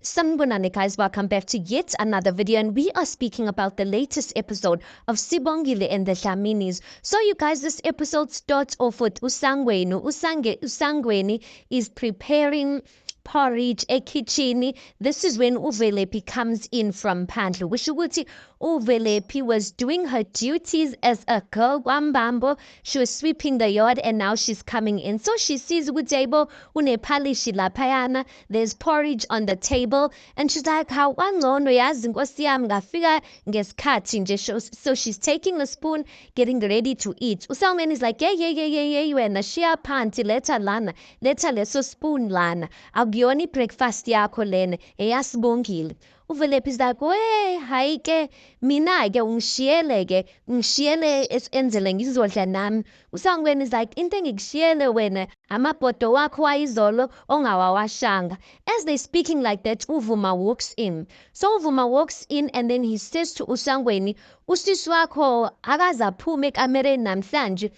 Sanibonani guys, welcome back to yet another video, and we are speaking about the latest episode of Sibongile and the Dlaminis. So you guys, this episode starts off with Usangweni. Usangweni is preparing porridge ekitchini. This is when Uvelepi comes in from Pandlu. Wishuguti Uvelepi was doing her duties as a girl. Wambambo, she was sweeping the yard and now she's coming in. So she sees Udebo Unepali Shilapayana. There's porridge on the table and she's like, how wangcono yazi nkosi yami ngafika ngesikhathi nje. So she's taking the spoon, getting ready to eat. Usangweni is like, yeah, wena shia phansi, letha lana, letha leso spoon lana. Akuyona breakfast yakho lena, eyasibongile. Uvelepi is like, we hayi ke mina ke ngishiyele enzele ngizodla nami. Usangweni is like, into engikushiyele wena amabhodo wakho wayizolo ongawawashanga. As they speaking like that, Uvuma walks in. So Uvuma walks in and then he says to Usangweni, usisi wakho akaze aphume ekamereni namhlanje.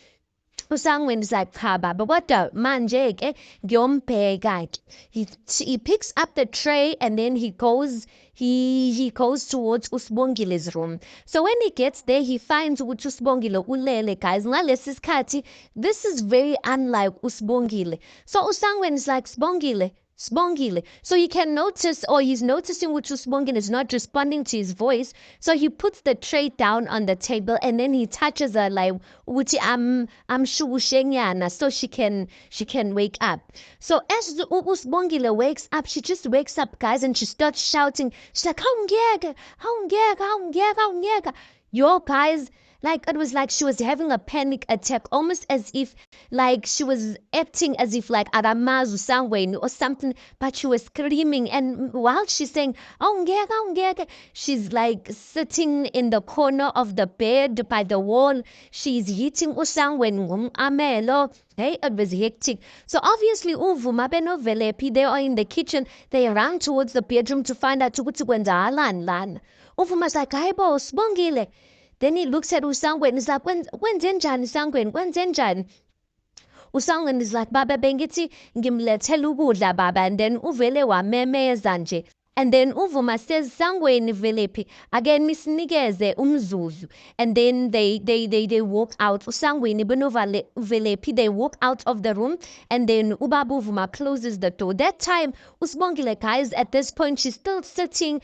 Usangweni is like, cha baba, kodwa manje ke ngiyombheka ke. He picks up the tray and then he goes towards Usibongile's room. So when he gets there, he finds ukuthi Usibongile ulele, guys. Ngalesi sikhathi, this is very unlike Usibongile. So Usangweni is like, Sibongile. So you can notice, or he's noticing which Usibongile is not responding to his voice. So he puts the tray down on the table and then he touches her like, "Uthi I'm shugushenyana," so she can wake up. So as Usibongile wakes up, she just wakes up, guys, and she starts shouting. She's like, "Haungiyeke, yo guys." Like, it was like she was having a panic attack, almost as if, like, she was acting as if, like, Aramazu Sangweni or something, but she was screaming. And while she's saying, she's, like, sitting in the corner of the bed by the wall. She's hitting Usangweni amelo. Hey, it was hectic. So obviously, Uvuma benovelepi, they are in the kitchen. They run towards the bedroom to find out ukuthi kwenzakalani lana. Uvuma's like, hayi bo, Sibongile. Then he looks at Usangweni and is like, kwenzenjani Sangweni, kwenzenjani? Usangweni is like, baba bengithi ngimlethela ukudla baba, and then uvele wamemeza nje. And then Uvuma says, Sangweni Velepi, again misnikeze umzuzu. And then they walk out. Sangweni Benovale Velepi, they walk out of the room. And then Ubabu Uvuma closes the door. That time, Usibongile, guys, at this point, she's still sitting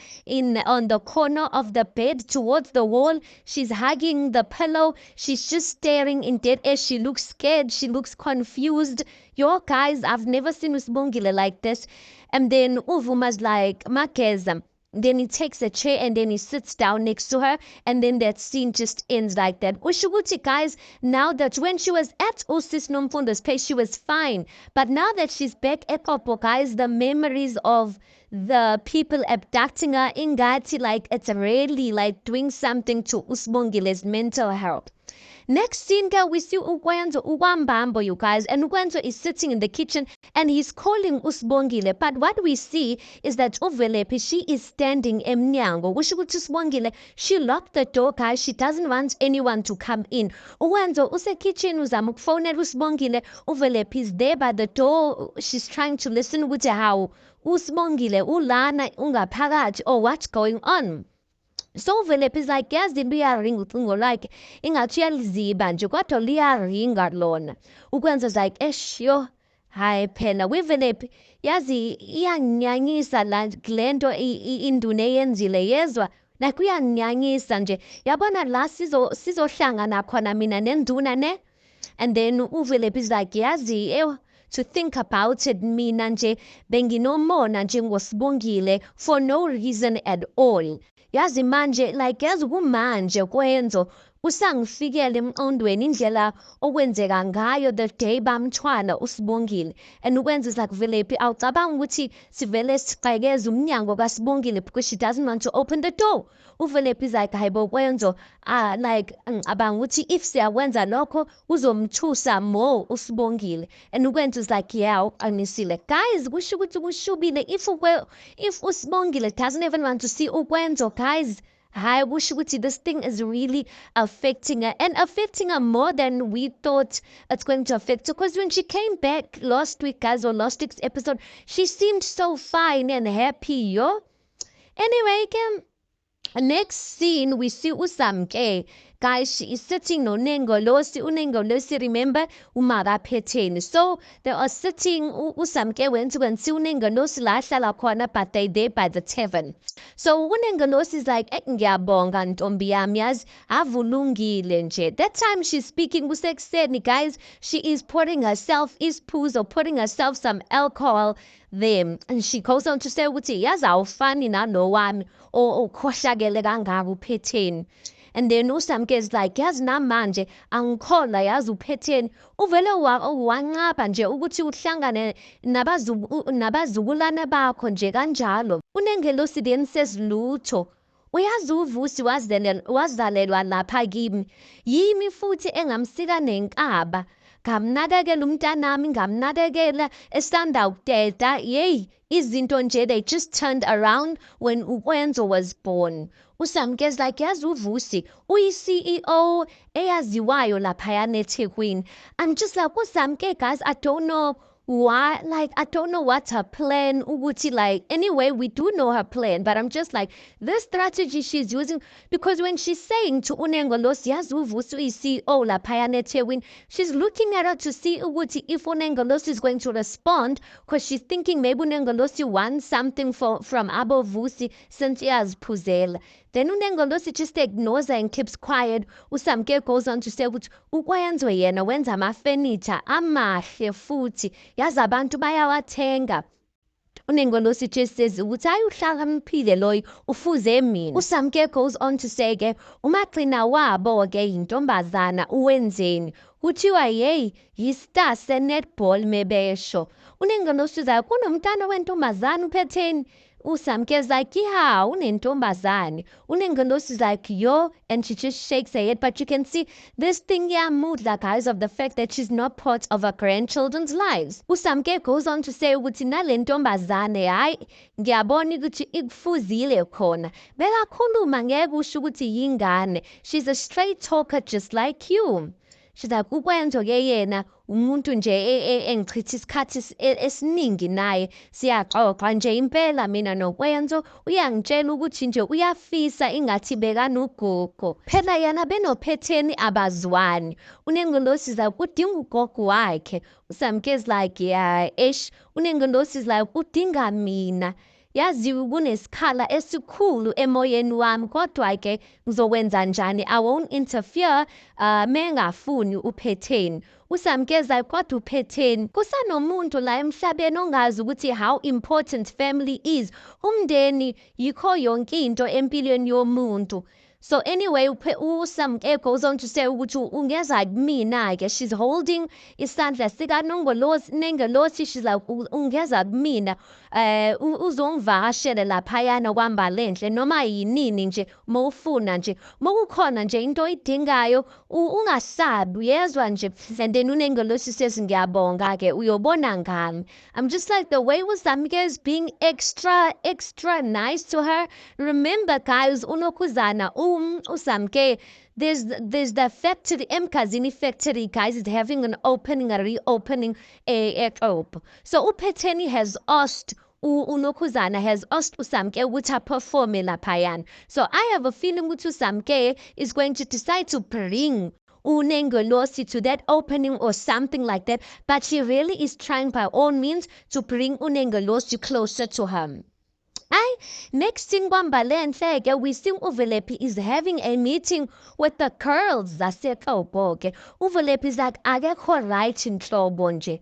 on the corner of the bed towards the wall. She's hugging the pillow. She's just staring in dead air. She looks scared. She looks confused. Yo, guys, I've never seen Usibongile like this. And then Uvuma's like, Makeza. Then he takes a chair and then he sits down next to her. And then that scene just ends like that. Ushuguti, guys, now that when she was at Osis Nomfundo's place, she was fine. But now that she's back at Kopo, guys, the memories of the people abducting her, ingati, like, it's really like doing something to Usibongile's mental health. Next scene, girl, we see Ukwenzo Uwambambo, you guys, and Ukwenzo is sitting in the kitchen and he's calling Usibongile. But what we see is that Uvelepi, she is standing emnyango. Usibongile, she locked the door, guys. She doesn't want anyone to come in. Ukwenzo use kitchen uzama ukufona Usibongile. Uvelepi is there by the door. She's trying to listen with how Usibongile ulana ungaphakathi, or what's going on. So Velepi is like, yazi liyaringa ucingo like ingathi uyaliziba nje kodwa liyaringa lona. Ukwenza is like, yo, hayi phela Velepi, yazi iyanyanyisa lento induna eyenzile yezwa, like uyanyanyisa nje. Yabona la sizohlangana khona mina nenduna ne. And then Velepi is like, yazi to think about it, mina nje benginomona nje ngosibongile for no reason at all. Yazi manje, like, yazi kumanje kwenzo usangifikele emqondweni indlela okwenzeka ngayo the day bamthwana Usibongile. And Ukwenza is like, Velepi, awucabanga ukuthi sivele siqhekeze umnyango kaSibongile because she doesn't want to open the door. Uvelepi is like, hayibo Kwenzo, like, ngicabanga ukuthi if siyawenza lokho uzomthusa more Usibongile. And Ukwenza is like, yeah, uqinisile. Guys, kusho ukuthi kushubile if Usibongile doesn't even want to see Ukwenzo, guys. I wish this thing is really affecting her and affecting her more than we thought it's going to affect her. Because when she came back last week, guys, or last week's episode, she seemed so fine and happy, yo. Anyway, next scene we see uSamke. Guys, she is sitting no Nengolosi. Unengolosi, remember, umabapheteni. So they are sitting, uSamke went to and see uNengolosi la hlala khona, but they there by the tavern. So uNengolosi is like, ngiyabonga ntombi yami, yazi avulungile nje. That time she's speaking kusekuseni, guys, she is pouring herself isiphuzo, or pouring herself some alcohol there. And she goes on to say ukuthi yazi awufani nalo wami okhohlakele kangaka uphetheni. And then uSamke is like, yazi namanje angikholwa yazi uphetheni uvele wanqaba nje ukuthi uhlangane nabazukulwane bakho nje kanjalo. uNengelosi then says lutho. Uyazi uVusi wazalelwa lapha kimi, yimi futhi engamsika nenkaba, ngamnakekela umntanami, ngamnakekela esanda ukuteta. Yey, izinto nje, they just turned around when uKwenzo was born. uSamke is like, yazi uVusi uyi-CEO eyaziwayo laphayana eThekwini. I'm just like, uSamke, guys, I don't know why, like, I don't know what's her plan ukuthi, like, anyway, we do know her plan, but I'm just like, this strategy she's using, because when she's saying to uNengolosi yazi uVusi uyi-CEO laphayana eThekwini, she's looking at her to see ukuthi if uNengolosi is going to respond, because she's thinking maybe uNengolosi wants something from Abo Vusi since iyaziphuzela. Then uNengolosi just ignores her and keeps quiet. uSamke goes on to say ukuthi uKwenzo yena wenza ama-furniture amahle futhi yazi abantu bayawathenga. uNengolosi just says ukuthi hayi uhlakaniphile loyo ufuze mina. uSamke goes on to say ke umagcina wabo ke intombazana uwenzeni, kuthiwa yey yi-star se-netball mebesho. uNengolosi uza kunomntana wentombazana uphetheni. uSamke is like, yeah, unentombazane. uNengolosi is like, yo, and she just shakes her head. But you can see this thing here moved, like, guys, of the fact that she's not part of her grandchildren's lives. uSamke goes on to say ukuthi nale ntombazane hayi ngiyabona ukuthi ikufuzile khona, bekakhuluma ngeke usho ukuthi yingane. She's a straight talker just like you. She's like, uKwenzo ke yena umuntu nje engichitha isikhathi esiningi naye, siyaxoxa nje impela mina noKwenzo. Uyangitshela ukuthi nje uyafisa ingathi bekanugogo, phela yena benophetheni abazwani. uNengolosi is like, udinga ugogo wakhe. uSamke is like, yeah, uNengolosi is like, udinga mina. Yazi kunesikhala esikhulu emoyeni wami, kodwa ke ngizokwenza njani? I won't interfere mengafuni uphetheni. uSamke is like, kodwa uphetheni kusanomuntu la emhlabeni ongazi ukuthi how important family is. Umndeni yikho yonke into empilweni yomuntu. So anyway, uSamke goes on to say ukuthi ungeza kumina ke, she's holding isandla sikaNengelosi. She's like, ungeza kumina uzongivakashela laphayana kwaMbalenhle noma yinini nje mawufuna nje, mawukhona nje into oyidingayo ungasabi, uyezwa nje. And then uNengelosi says ngiyabonga ke uyobona ngami. I'm just like, the way uSamke is being extra nice to her. Remember guys, uNokuzana uSamke, there's the factory, Mkazini factory, guys, is having an opening, a reopening at Ope. So uPhetheni has asked uNokuzana has asked uSamke ukuthi perform laphayana. So I have a feeling ukuthi uSamke is going to decide to bring uNengolosi to that opening or something like that, but she really is trying by all means to bring uNengolosi closer to her. Next thing kwaMbalenhle, we see uVelephi is having a meeting with the girls zaseKobho. uVelephi is like, akekho right inhlobo nje,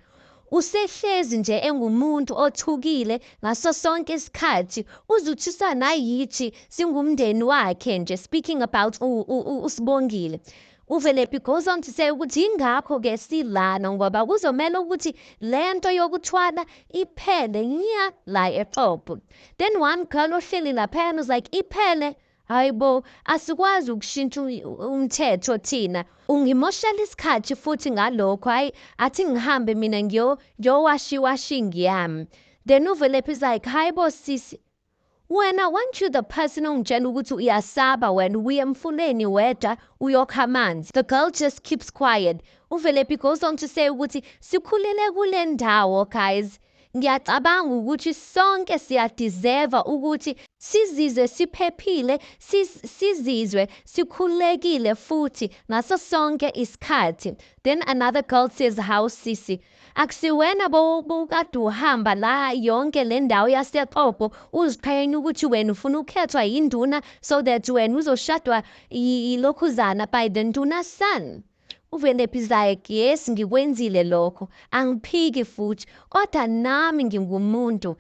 usehlezi nje engumuntu othukile ngaso sonke isikhathi, uzuthisa nayithi singumndeni wakhe nje. Speaking about uSibongile, uVelephi goes on to say ukuthi ingakho ke silana ngoba kuzomela ukuthi lento yokuthwala iphele nya la eXhobo. Then one girl ohleli laphayana was like, iphele hayibo, asikwazi ukushintsha umthetho thina, ungimoshela isikhathi futhi ngalokho, hayi athi ngihambe mina ngiyowashiwashingi yami. Then uVelephi is like, hayibo sisi, When I want you the person ongitshela ukuthi uyasaba wena uya emfuleni wedwa uyokha amanzi. The girl just keeps quiet. Uvelephi goes on to say ukuthi sikhulele kule ndawo guys. Ngiyacabanga ukuthi sonke siyadeserve ukuthi sizizwe siphephile, sizizwe sikhululekile futhi ngaso sonke isikhathi. Then another girl says, "How sisi? Akusiwena bokade uhamba la yonke le ndawo yaseXhobo uziqhenya ukuthi wena ufuna ukukhethwa yinduna so that wena uzoshadwa ilokhuzana by the nduna son." Uvelephi is like, yes, ngikwenzile lokho, angiphiki futhi, kodwa nami ngingumuntu,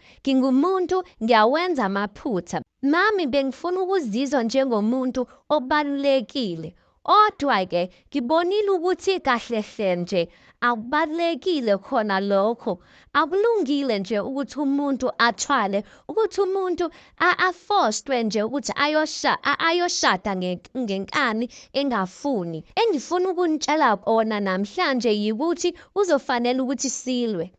ngiyawenza amaphutha. Nami bengifuna ukuzizwa njengomuntu obalulekile. Kodwa-ke ngibonile ukuthi kahle hle nje akubalulekile khona lokho. Akulungile nje ukuthi umuntu athwale, ukuthi umuntu aforced nje ukuthi ayoshada ngenkani engafuni. Engifuna ukunitshela kona namhlanje yikuthi uzofanele ukuthi silwe.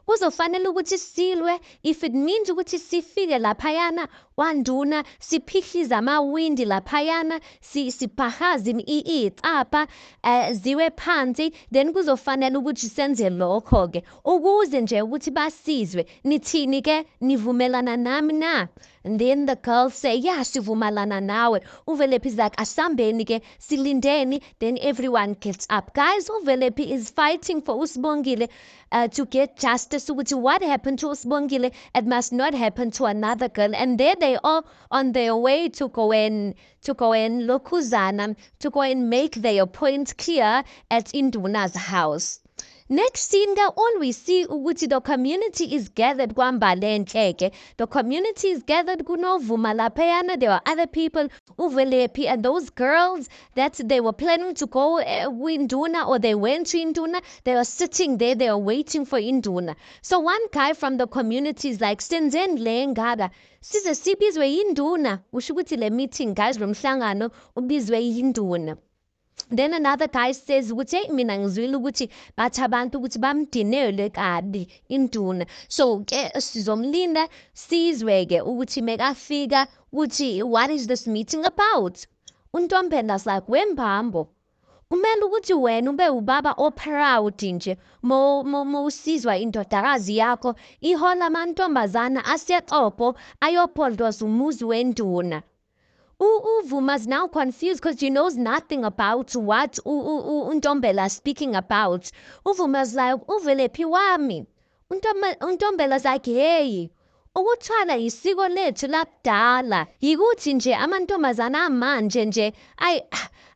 Kuzofanele ukuthi silwe if it means ukuthi sifike laphayana wanduna siphihlize amawindi laphayana siphahaze icapha ziwe phansi, then kuzofanele ukuthi senze lokho-ke ukuze nje ukuthi basizwe. Nithini-ke, nivumelana nami na? And then the girls say, yeah, sivumelana nawe. Uvelephi is like, asambeni-ke, silindeni. Then everyone gets up. Guys, Uvelephi is fighting for uSibongile to get justice. What happened to uSibongile, it must not happen to another girl. And there they are on their way to go and Lokhuzana, to go and make their point clear at Induna's house. Next scene, all we see ukuthi the community is gathered kwambalenhleke. The community is gathered kunovuma laphayana. There were other people, Uvelephi and those girls that they were planning to go Induna, or they went to Induna. They were sitting there, they were waiting for Induna. So one guy from the community is like, senzeni le ngaka size sibizwe Induna. Usho ukuthi le meeting guys lo mhlangano ubizwe Induna. Then another guy says ukuthi mina ngizwile ukuthi bathi abantu ukuthi bamdinele kabi induna, so ke sizomlinda sizwe-ke ukuthi mekafika ukuthi what is this meeting about. UNtombela's like, wembambo, kumele ukuthi wena ube ubaba o-proud nje usizwa indodakazi yakho ihola amantombazana aseXhobo ayopholdwaza umuzi wenduna. Uvuma's now confused because she knows nothing about what Untombela's speaking about. Uvuma's like, Uvelephi wami. Untombela's like, hey, ukuthwala yisiko lethu labdala. Yikuthi nje amantombazana amanje nje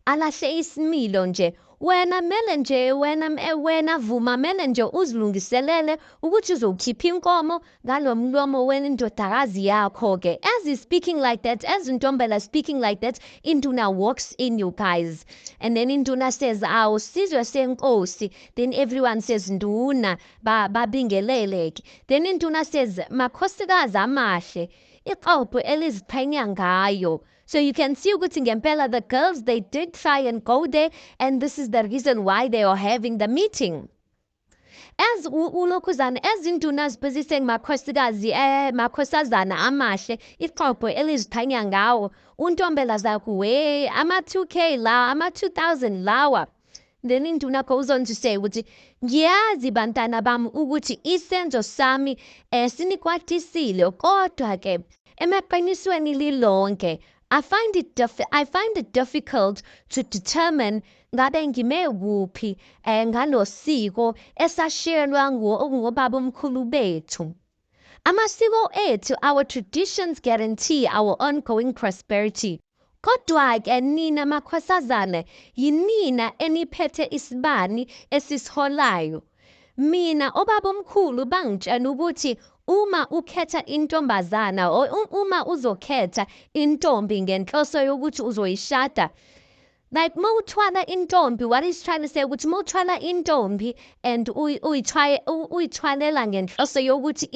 alahle isimilo nje. Wena mele nje wena Vuma mele nje uzilungiselele ukuthi uzokhipha inkomo ngalo mlomo wendodakazi yakho-ke. As he's speaking like that, as Ntombela speaking like that, Induna walks in, you guys. And then Induna says, awu sizwe senkosi. Then everyone says, nduna babingelele. Then Induna says, makhosikazi amahle iXhobo eliziqhenya ngayo. So you can see ukuthi ngempela the girls, they did try and go there, and this is the reason why they are having the meeting. As uLokhuzana, as Induna's busy saying makhosikazi makhosazana amahle iXhobo eliziqhenya ngawo, uNtombela's like, we ama-2K lawa, ama-2,000 lawa. Then Induna goes on to say ukuthi ngiyazi bantwana bami ukuthi isenzo sami sinikwatisile, kodwa-ke emaqinisweni lilonke I find it difficult to determine ngabe ngime kuphi ngalo siko esasherwa ngobaba omkhulu bethu. Amasiko ethu, our traditions guarantee our ongoing prosperity. Kodwa-ke nina makhosazana yinina eniphethe isibani esisiholayo. Mina obaba omkhulu bangitshela ukuthi uma ukhetha intombazana uma uzokhetha intombi ngenhloso yokuthi uzoyishada, like mawuthwala intombi, what is trying to say ukuthi mawuthwala intombi and uyithwalela ngenhloso yokuthi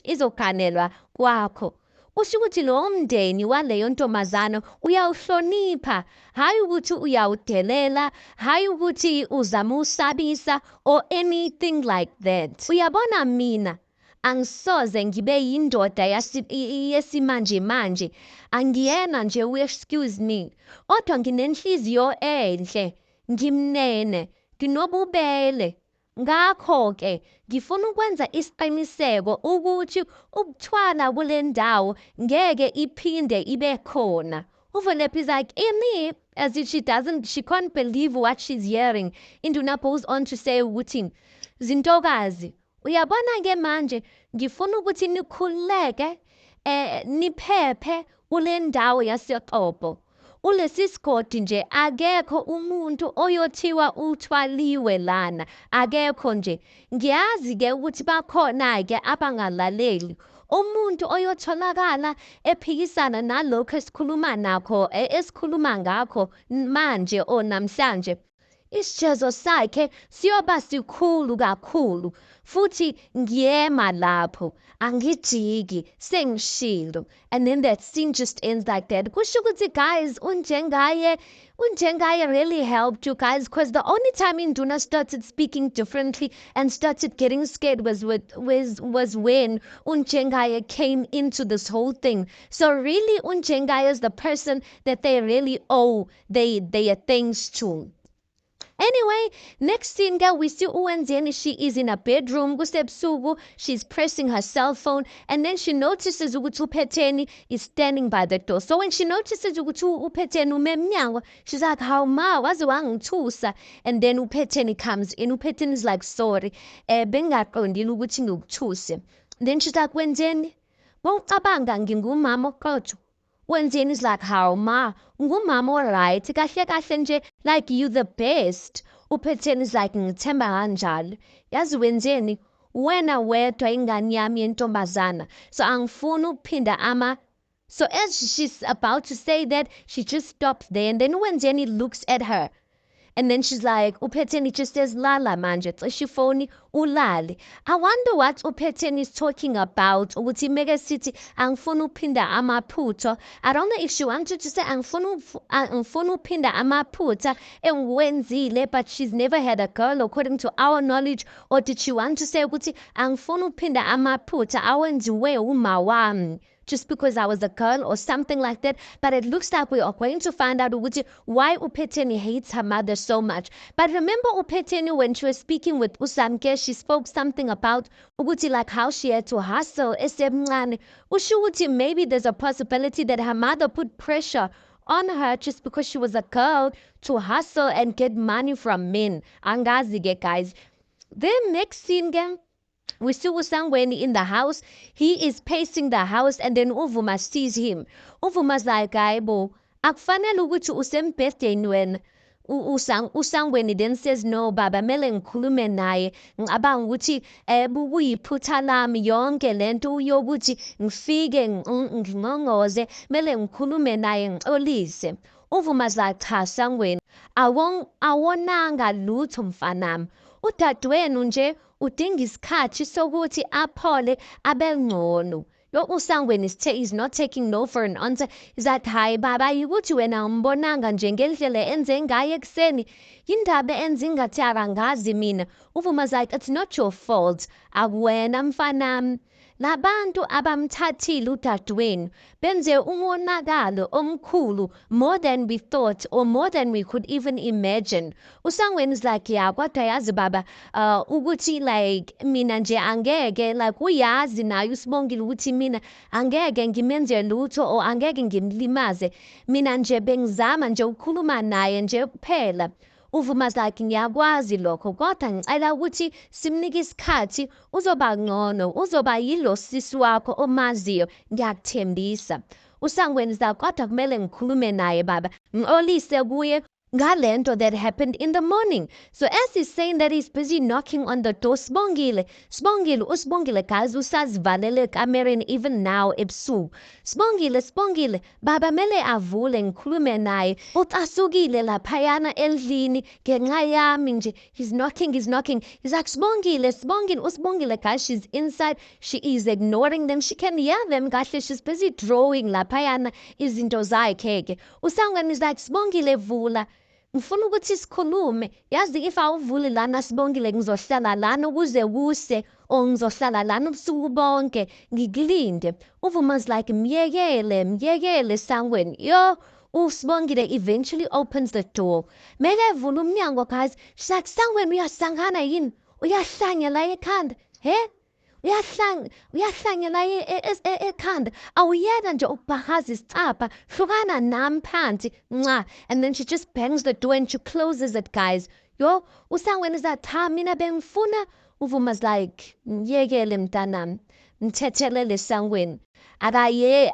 izoganelwa kwakho, usho ukuthi lowo mndeni waleyo ntombazana uyawuhlonipha, hayi ukuthi uyawudelela, hayi ukuthi uzama usabisa or anything like that. Uyabona mina angisoze ngibe yindoda yesimanje manje, angiyena nje excuse me, kodwa nginenhliziyo enhle, ngimnene, nginobubele. Ngakho-ke ngifuna ukwenza isiqiniseko ukuthi ukuthwala kule ndawo ngeke iphinde ibe khona. Uvulephi is like, Imi, as if she can't believe what she's hearing. Induna goes on to say ukuthi, Zintokazi, uyabona-ke manje, ngifuna ukuthi nikhululeke, niphephe kule ndawo yaseQobo. Kulesi sigodi nje akekho umuntu oyothiwa uthwaliwe lana, akekho nje. Ngiyazi-ke ukuthi bakhona-ke abangalaleli. Umuntu oyotholakala ephikisana nalokho esikhuluma nakho, esikhuluma ngakho manje or namhlanje, isijezo sakhe siyoba sikhulu kakhulu, futhi ngiyema lapho, angijiki, sengishilo. And then that scene just ends like that. Kusho ukuthi guys, unjengaye really helped you guys, because the only time Induna started speaking differently and started getting scared was when Unjengaye came into this whole thing. So really Unjengaye is the person that they really owe their things to. Anyway, next scene, girl, we see Uwenzeni. She is in a bedroom. Kusebusuku, she's pressing her cell phone, and then she notices ukuthi uPhetheni is standing by the door. So when she notices ukuthi uPhetheni ume emnyango, she's like, "Hawu ma, waze wangithusa." And then uPhetheni comes in. uPhetheni is like, "Sorry, bengaqondile ukuthi ngikuthuse." Then she's like, "Wenzeni, wawucabanga ngingumama oqotho?" Wenzeni is like, "Hawu ma, ngumama alright, kahle kahle nje, like you the best." uPhetheni is like, "Ngithemba kanjalo. Yazi Wenzeni, wena wedwa ingane yami yentombazana, so angifuni ukuphinda So as she's about to say that, she just stops there, and then Wenzeni looks at her. And then she's like, uPhetheni just says, "Lala manje, cishe ifoni ulale." I wonder what uPhetheni is talking about. Ukuthi mega sithi angifuni uphinda amaphutha. I don't know if she wanted to say angifuni uphinda amaphutha engiwenzile, but she's never had a girl according to our knowledge. Or did she want to say ukuthi angifuni uphinda amaphutha awenziwe uma wami, just because I was a girl or something like that. But it looks like we are going to find out why uPhetheni hates her mother so much. But remember uPhetheni, when she was speaking with uSamke, she spoke something about ukuthi like how she had to hustle esemncane. Usho ukuthi maybe there's a possibility that her mother put pressure on her just because she was a girl to hustle and get money from men. Angazi-ke guys. Then next scene again, we see uSangweni in the house. He is pacing the house, and then Uvuma sees him. Uvuma's like, "Hayibo, akufanele ukuthi usembhedeni wena." uSangweni then says, "No baba, mele ngikhulume naye. Ngicabanga ukuthi kuyiphutha lami yonke lento yokuthi ngifike ngingongoze, mele ngikhulume naye ngixolise." Uvuma's like, "Cha Sangweni, awonanga lutho mfanami. Udadewenu nje udinga isikhathi sokuthi aphole abengcono." Lo uSangweni is not taking no for an answer. He's like, "Hayi baba, yikuthi wena umbonanga nje ngendlela enze ngayo ekuseni, yindaba enze ingathi akangazi mina." Uvuma's like, "It's not your fault, akuwena mfanami. Labantu abamthathile udadewenu benze umonakalo omkhulu, more than we thought or more than we could even imagine." uSangweni is like, "Yeah, kodwa yazi baba, ukuthi like mina nje angeke, like uyazi naye uSibongile ukuthi mina angeke ngimenze lutho or angeke ngimlimaze. Mina nje bengizama nje ukukhuluma naye nje kuphela." Uvuma's like, "Ngiyakwazi lokho, kodwa ngicela ukuthi simnike isikhathi, uzoba ngcono, uzoba yilo sisi wakho omaziyo, ngiyakuthembisa." uSangweni is like, "Kodwa kumele ngikhulume naye baba, ngixolise kuye ngalento that happened in the morning." So as he's saying that, he's busy knocking on the door. Usibongile guys usazivalele ekamereni even now ebusuku. Sibongile, baba mele avule ngikhulume naye. Utasukile laphayana endlini ngenxa yami nje. He's knocking. He's like, Sibongile. Usibongile guys, she's inside. She is ignoring them. She can hear them kahle. She's busy drawing laphayana izinto zakhe. uSangweni is like, "Sibongile vula." ngifuna ukuthi sikhulume. Yazi if awuvuli lana Sibongile ngizohlala lana ukuze kuse or ngizohlala lana ubusuku bonke ngikulinde. UVuma's like, myekele Sangweni. Yo, uSibongile eventually opens the door. Mekevula umnyango, guys. She's like, Sangweni uyahlangana yini? Uyahlanyela ekhanda. He? Uyahlanyela ekhanda. Awuyeka nje ukubhahaza isicapha. Hlukana nami phansi. Mwah. And then she just bangs the door and she closes it, guys. Yo, uSangweni is like, cha mina bengifuna. UVuma's like, myekele mntanami. Mthethelele Sangweni. Akaye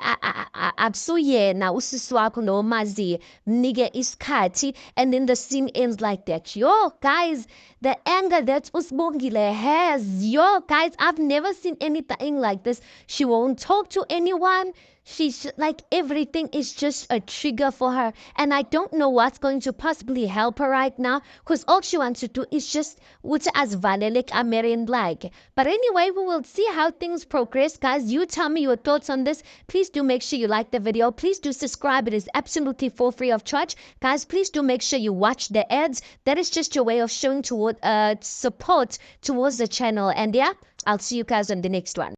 akusuyena usisi wakho nomaziye mnike isikhathi, and then the scene ends like that. Yo guys, the anger that uSibongile has, yo guys, I've never seen anything like this. She won't talk to anyone. She's like, everything is just a trigger for her, and I don't know what's going to possibly help her right now, because all she wants to do is just ukuthi azivalele kamereni like. But anyway, we will see how things progress, guys. You tell me your thoughts on this. Please do make sure you like the video. Please do subscribe. It is absolutely for free of charge, guys. Please do make sure you watch the ads. That is just your way of showing toward support towards the channel. And yeah, I'll see you guys on the next one.